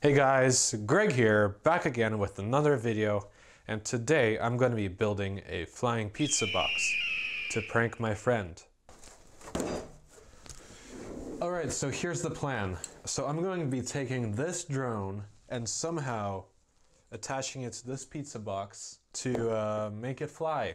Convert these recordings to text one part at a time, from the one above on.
Hey guys, Greg here, back again with another video, and today I'm going to be building a flying pizza box to prank my friend. Alright, so here's the plan. So I'm going to be taking this drone and somehow attaching it to this pizza box to make it fly.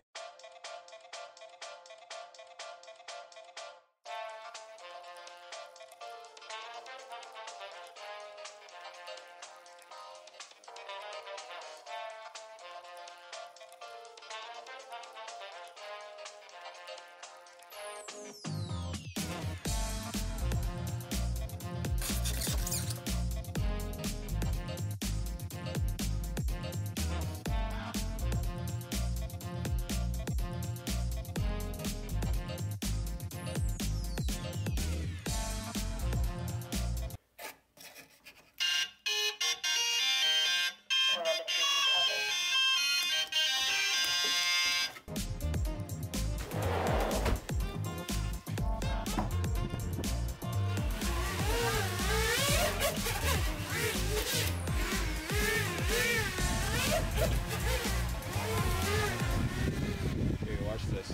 This.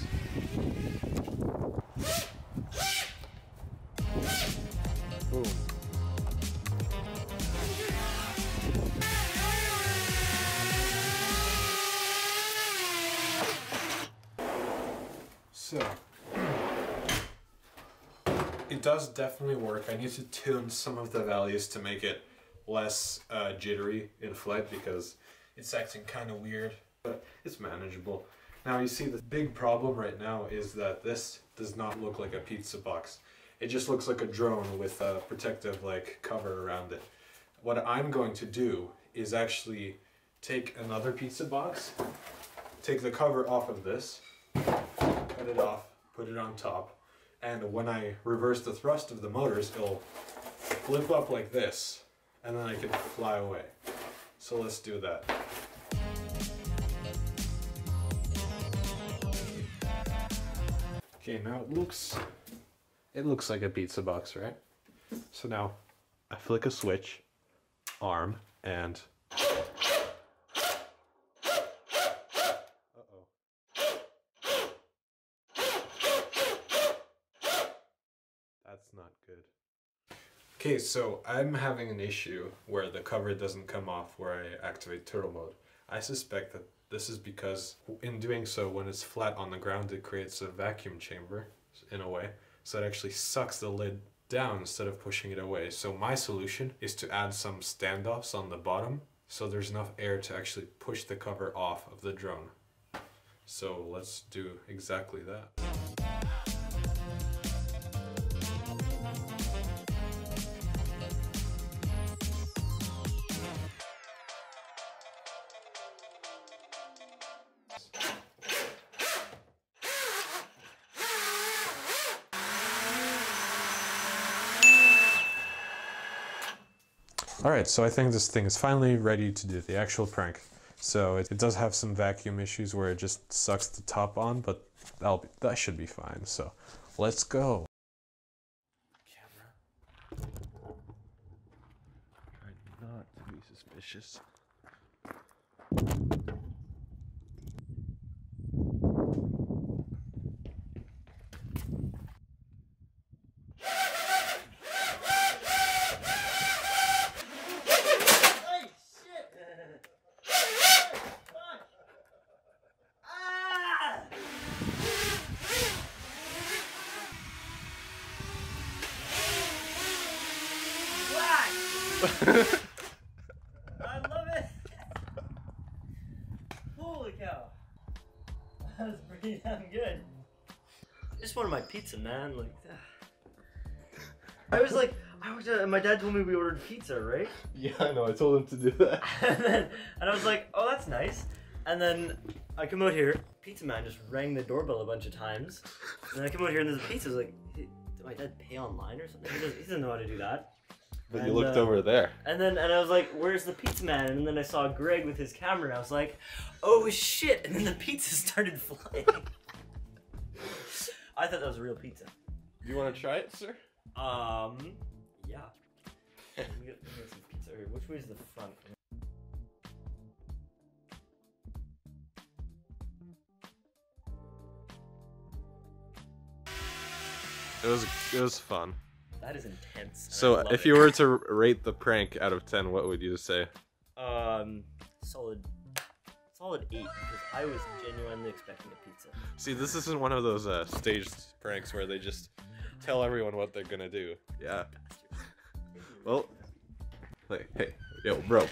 Boom. So, it does definitely work. I need to tune some of the values to make it less jittery in flight because it's acting kind of weird, but it's manageable. Now you see the big problem right now is that this does not look like a pizza box. It just looks like a drone with a protective cover around it. What I'm going to do is actually take another pizza box, take the cover off of this, cut it off, put it on top, and when I reverse the thrust of the motors, it'll flip up like this, and then I can fly away. So let's do that. Okay, now it looks like a pizza box, right? So now I flick a switch, arm, and that's not good. Okay, so I'm having an issue where the cover doesn't come off where I activate turtle mode. I suspect that this is because in doing so, when it's flat on the ground, it creates a vacuum chamber in a way. So it actually sucks the lid down instead of pushing it away. So my solution is to add some standoffs on the bottom so there's enough air to actually push the cover off of the drone. So let's do exactly that. Alright, so I think this thing is finally ready to do the actual prank. So it does have some vacuum issues where it just sucks the top on, but that should be fine. So let's go. Camera. Try not to be suspicious. I love it! Holy cow. That was pretty damn good. I just wanted my pizza, man. I was like, my dad told me we ordered pizza, right? Yeah, I know, I told him to do that. and I was like, oh, that's nice. And then I come out here, pizza man just rang the doorbell a bunch of times. And then I come out here and there's a pizza. I was like, did my dad pay online or something? He doesn't know how to do that. But you looked over there. And I was like, where's the pizza man? And then I saw Greg with his camera and I was like, oh shit. And then the pizza started flying. I thought that was real pizza. Do you want to try it, sir? Yeah. Let me get some pizza here. moves the front. It was fun. That is intense. So if you were to rate the prank out of 10, what would you say? Solid 8 because I was genuinely expecting a pizza. See, this isn't one of those staged pranks where they just tell everyone what they're gonna do. Yeah. Well, hey, yo, bro.